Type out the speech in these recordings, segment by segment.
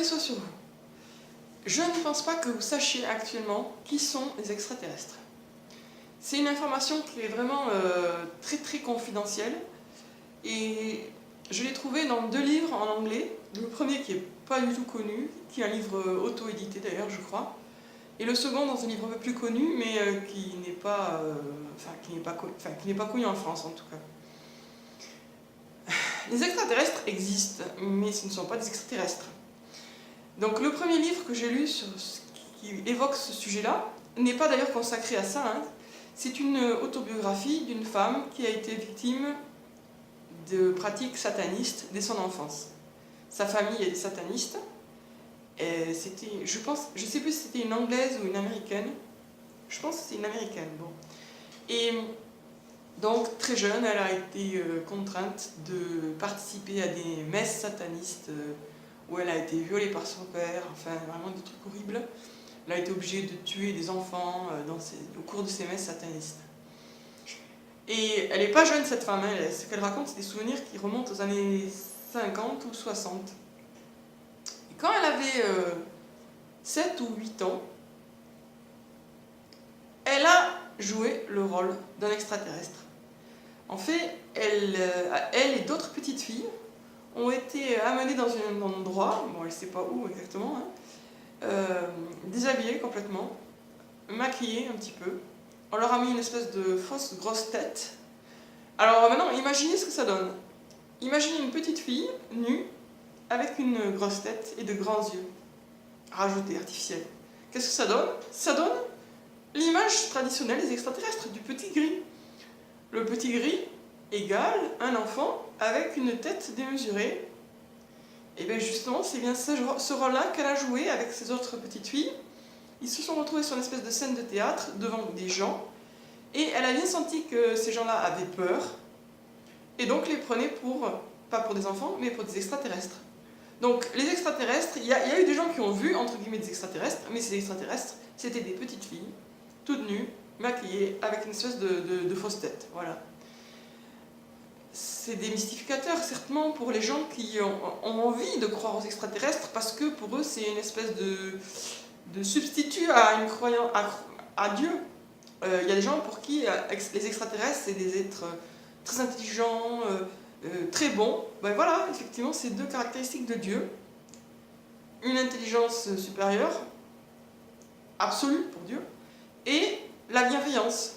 paix soit sur vous. Je ne pense pas que vous sachiez actuellement qui sont les extraterrestres. C'est une information qui est vraiment très très confidentielle et je l'ai trouvée dans 2 livres en anglais. Le premier qui n'est pas du tout connu, qui est un livre auto-édité d'ailleurs je crois, et le second dans un livre un peu plus connu mais qui n'est pas connu en France en tout cas. Les extraterrestres existent, mais ce ne sont pas des extraterrestres. Donc le premier livre que j'ai lu qui évoque ce sujet-là n'est pas d'ailleurs consacré à ça. Hein. C'est une autobiographie d'une femme qui a été victime de pratiques satanistes dès son enfance. Sa famille est sataniste. Et c'était, je sais plus si c'était une anglaise ou une américaine. Je pense que c'est une américaine. Bon. Et donc très jeune, elle a été contrainte de participer à des messes satanistes où elle a été violée par son père, enfin vraiment des trucs horribles. Elle a été obligée de tuer des enfants au cours de ces messes satanistes. Et elle n'est pas jeune cette femme, hein. Ce qu'elle raconte c'est des souvenirs qui remontent aux années 50 ou 60. Et quand elle avait 7 ou 8 ans, elle a joué le rôle d'un extraterrestre. En fait, elle et d'autres petites filles ont été amenées dans un endroit, bon elle ne sait pas où exactement, hein, déshabillées complètement, maquillées un petit peu. On leur a mis une espèce de fausse grosse tête. Alors maintenant, imaginez ce que ça donne. Imaginez une petite fille nue avec une grosse tête et de grands yeux, rajoutés, artificiels. Qu'est-ce que ça donne? Ça donne l'image traditionnelle des extraterrestres, du petit gris. Le petit gris égale un enfant avec une tête démesurée. Et bien justement, c'est bien ce rôle-là qu'elle a joué avec ses autres petites filles. Ils se sont retrouvés sur une espèce de scène de théâtre devant des gens. Et elle a bien senti que ces gens-là avaient peur. Et donc les prenaient pas pour des enfants, mais pour des extraterrestres. Donc les extraterrestres, il y a eu des gens qui ont vu, entre guillemets, des extraterrestres, mais ces extraterrestres, c'était des petites filles, toutes nues, maquillées, avec une espèce de fausse tête. Voilà. C'est des mystificateurs, certainement, pour les gens qui ont envie de croire aux extraterrestres, parce que pour eux, c'est une espèce de substitut à une croyance à Dieu. Il y a des gens pour qui les extraterrestres, c'est des êtres très intelligents, très bons. Ben voilà, effectivement, c'est 2 caractéristiques de Dieu. Une intelligence supérieure, absolue pour Dieu, et la bienveillance.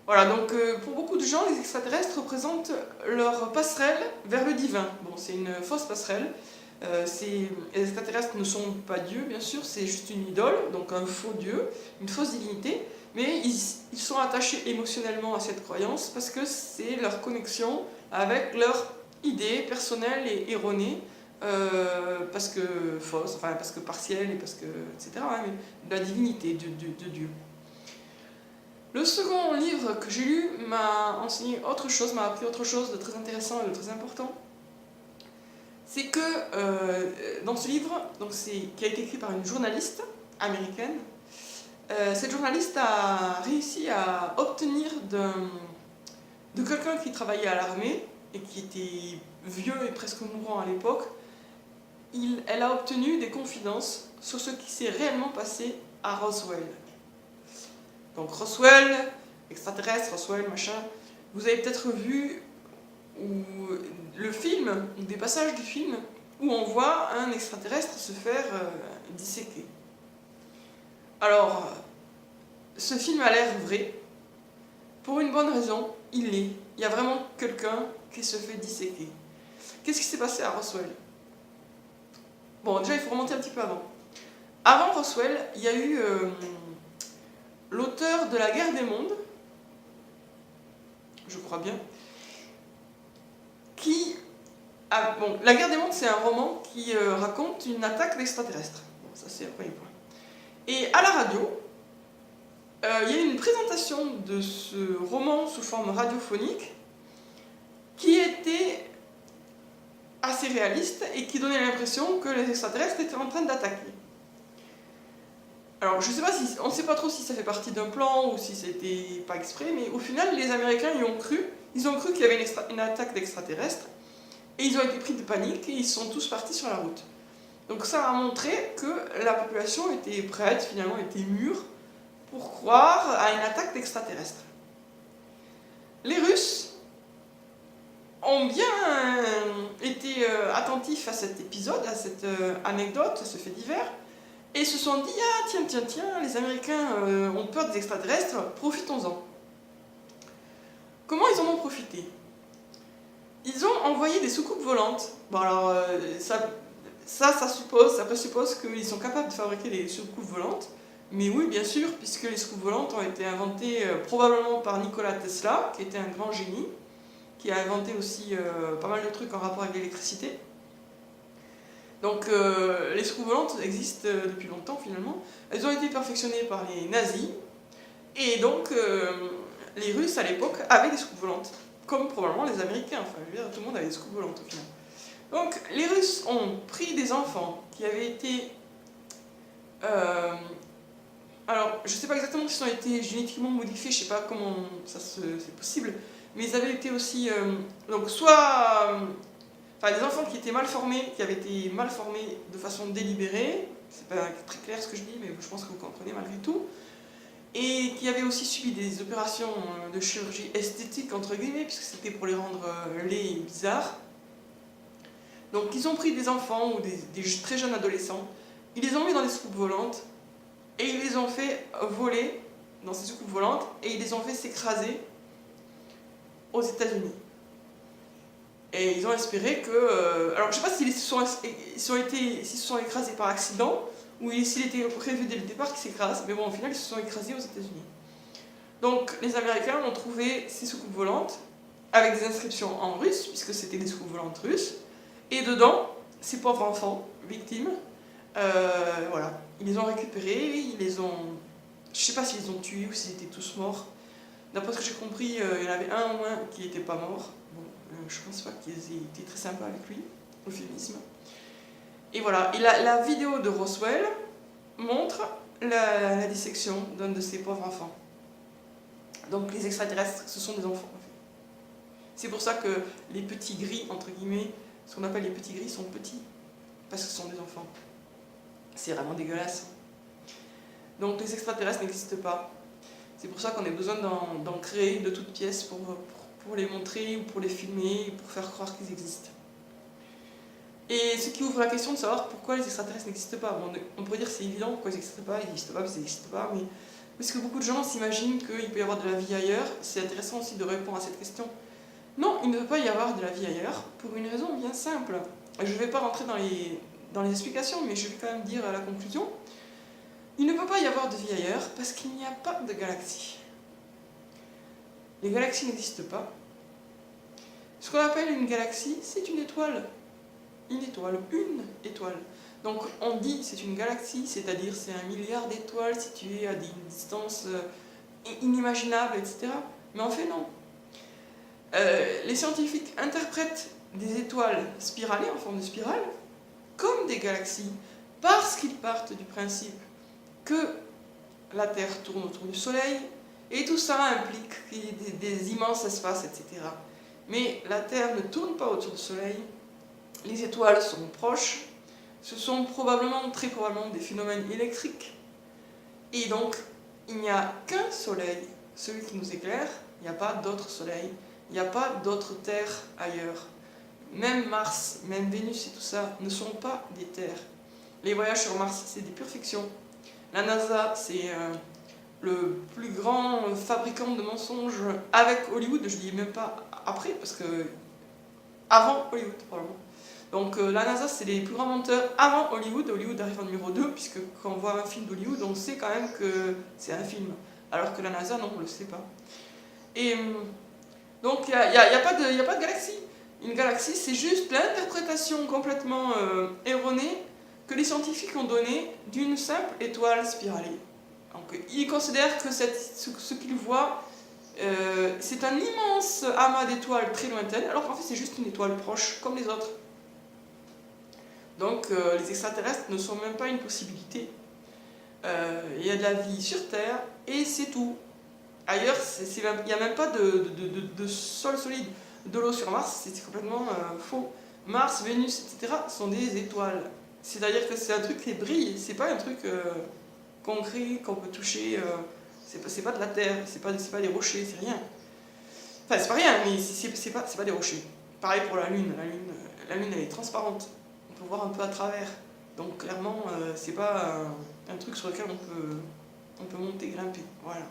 Voilà, donc pour beaucoup de gens, les extraterrestres représentent leur passerelle vers le divin. Bon, c'est une fausse passerelle. Les extraterrestres ne sont pas Dieu, bien sûr, c'est juste une idole, donc un faux Dieu, une fausse divinité, mais ils sont attachés émotionnellement à cette croyance parce que c'est leur connexion avec leur idée personnelle et erronée, parce que fausse, enfin parce que partielle, et parce que, etc., hein, mais de la divinité de Dieu. Le second livre que j'ai lu m'a enseigné autre chose, m'a appris autre chose de très intéressant et de très important. C'est que dans ce livre, qui a été écrit par une journaliste américaine, cette journaliste a réussi à obtenir de quelqu'un qui travaillait à l'armée et qui était vieux et presque mourant à l'époque, elle a obtenu des confidences sur ce qui s'est réellement passé à Roswell. Donc Roswell, extraterrestre, Roswell, machin, vous avez peut-être vu le film, des passages du film, où on voit un extraterrestre se faire disséquer. Alors, ce film a l'air vrai, pour une bonne raison, il l'est. Il y a vraiment quelqu'un qui se fait disséquer. Qu'est-ce qui s'est passé à Roswell? Bon, déjà il faut remonter un petit peu avant. Avant Roswell, il y a eu l'auteur de La Guerre des Mondes, je crois bien, La Guerre des Mondes, c'est un roman qui raconte une attaque d'extraterrestres. Bon, ça c'est le premier point. Et à la radio, il y a eu une présentation de ce roman sous forme radiophonique qui était assez réaliste et qui donnait l'impression que les extraterrestres étaient en train d'attaquer. Alors, on ne sait pas trop si ça fait partie d'un plan ou si c'était pas exprès, mais au final, les Américains y ont cru. Ils ont cru qu'il y avait une attaque d'extraterrestres et ils ont été pris de panique et ils sont tous partis sur la route. Donc ça a montré que la population était prête, finalement était mûre, pour croire à une attaque d'extraterrestres. Les Russes ont bien été attentifs à cet épisode, à cette anecdote, à ce fait divers, et se sont dit, ah tiens, les Américains ont peur des extraterrestres, profitons-en. Comment ils en ont profité? Ils ont envoyé des soucoupes volantes. Bon alors, ça présuppose qu'ils sont capables de fabriquer des soucoupes volantes, mais oui, bien sûr, puisque les soucoupes volantes ont été inventées probablement par Nikola Tesla, qui était un grand génie, qui a inventé aussi pas mal de trucs en rapport avec l'électricité. Donc les soucoupes volantes existent depuis longtemps finalement. Elles ont été perfectionnées par les nazis, et donc les Russes à l'époque avaient des soucoupes volantes, comme probablement les Américains, enfin je veux dire, tout le monde avait des soucoupes volantes au final. Donc les Russes ont pris des enfants qui avaient été... alors je sais pas exactement s'ils ont été génétiquement modifiés, je sais pas comment c'est possible, mais ils avaient été aussi... donc soit... Enfin, des enfants qui étaient mal formés, qui avaient été mal formés de façon délibérée, c'est pas très clair ce que je dis, mais je pense que vous comprenez malgré tout, et qui avaient aussi subi des opérations de chirurgie esthétique, entre guillemets, puisque c'était pour les rendre laids et bizarres. Donc ils ont pris des enfants ou des très jeunes adolescents, ils les ont mis dans des soucoupes volantes, et ils les ont fait voler dans ces soucoupes volantes, et ils les ont fait s'écraser aux États-Unis. Et ils ont espéré que... alors je sais pas s'ils se sont écrasés par accident, ou s'il était prévu dès le départ qu'ils s'écrasent, mais bon, au final, ils se sont écrasés aux États-Unis. Donc, les Américains ont trouvé ces soucoupes volantes, avec des inscriptions en russe, puisque c'était des soucoupes volantes russes, et dedans, ces pauvres enfants, victimes, voilà, ils les ont récupérés, ils les ont... Je sais pas s'ils les ont tués ou s'ils étaient tous morts. D'après ce que j'ai compris, il y en avait un au moins qui n'était pas mort. Bon, je pense pas qu'ils aient été très sympas avec lui, euphémisme. Et voilà, et la vidéo de Roswell montre la dissection d'un de ces pauvres enfants. Donc les extraterrestres, ce sont des enfants. En fait. C'est pour ça que les petits gris, entre guillemets, ce qu'on appelle les petits gris, sont petits, parce que ce sont des enfants. C'est vraiment dégueulasse. Donc les extraterrestres n'existent pas. C'est pour ça qu'on a besoin d'en créer de toutes pièces pour les montrer, ou pour les filmer, pour faire croire qu'ils existent. Et ce qui ouvre la question de savoir pourquoi les extraterrestres n'existent pas. Bon, on pourrait dire que c'est évident pourquoi ils n'existent pas, mais parce que beaucoup de gens s'imaginent qu'il peut y avoir de la vie ailleurs. C'est intéressant aussi de répondre à cette question. Non, il ne peut pas y avoir de la vie ailleurs, pour une raison bien simple. Je ne vais pas rentrer dans les explications, mais je vais quand même dire à la conclusion. Il ne peut pas y avoir de vie ailleurs parce qu'il n'y a pas de galaxie. Les galaxies n'existent pas. Ce qu'on appelle une galaxie, c'est une étoile. Une étoile. Donc on dit c'est une galaxie, c'est-à-dire c'est 1 milliard d'étoiles situées à des distances inimaginables, etc. Mais en fait non. Les scientifiques interprètent des étoiles spiralées, en forme de spirale, comme des galaxies, parce qu'ils partent du principe que la Terre tourne autour du Soleil, et tout ça implique qu'il y ait des immenses espaces, etc. Mais la Terre ne tourne pas autour du Soleil, les étoiles sont proches, ce sont très probablement des phénomènes électriques, et donc il n'y a qu'un Soleil, celui qui nous éclaire, il n'y a pas d'autre Soleil, il n'y a pas d'autre Terre ailleurs. Même Mars, même Vénus et tout ça ne sont pas des terres. Les voyages sur Mars, c'est des pures fictions. La NASA, c'est le plus grand fabricant de mensonges avec Hollywood, je ne dis même pas après, parce que avant Hollywood, probablement. Donc la NASA, c'est les plus grands menteurs avant Hollywood. Hollywood arrive en numéro 2, puisque quand on voit un film d'Hollywood, on sait quand même que c'est un film. Alors que la NASA, non, on ne le sait pas. Et donc il n'y a pas de galaxie. Une galaxie, c'est juste l'interprétation complètement erronée que les scientifiques ont donnée d'une simple étoile spiralée. Donc ils considèrent que ce qu'ils voient, c'est un immense amas d'étoiles très lointaines, alors qu'en fait c'est juste une étoile proche, comme les autres. Donc les extraterrestres ne sont même pas une possibilité. Il y a de la vie sur Terre, et c'est tout. Ailleurs, il n'y a même pas de sol solide. De l'eau sur Mars, c'est complètement faux. Mars, Vénus, etc. sont des étoiles. C'est-à-dire que c'est un truc qui brille, c'est pas un truc concret qu'on peut toucher, c'est pas de la terre, c'est pas des rochers, c'est rien. Enfin, c'est pas rien, mais c'est pas des rochers. Pareil pour la Lune, la Lune elle est transparente, on peut voir un peu à travers. Donc clairement, c'est pas un truc sur lequel on peut monter, grimper, voilà.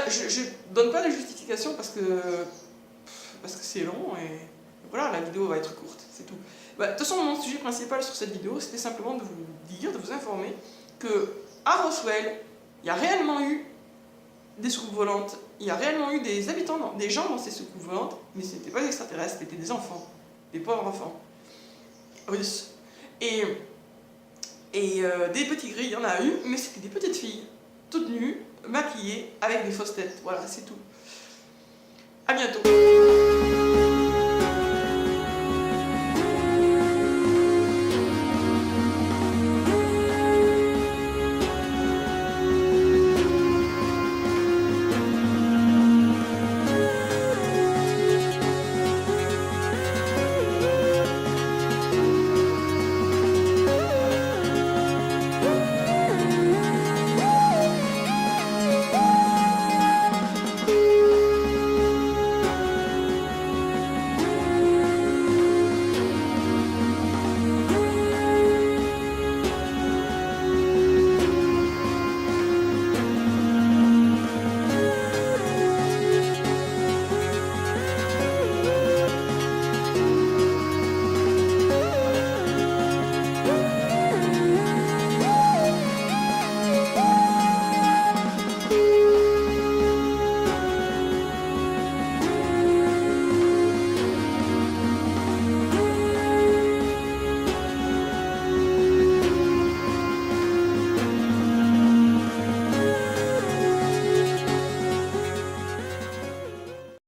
Je donne pas de justification parce que c'est long et voilà, la vidéo va être courte, c'est tout. Bah, de toute façon, mon sujet principal sur cette vidéo, c'était simplement de vous dire, de vous informer que à Roswell, il y a réellement eu des soucoupes volantes, il y a réellement eu des habitants, des gens dans ces soucoupes volantes, mais ce n'étaient pas des extraterrestres, c'était des enfants, des pauvres enfants russes. Et des petits gris, il y en a eu, mais c'était des petites filles, toutes nues, maquillées, avec des fausses têtes. Voilà, c'est tout. À bientôt.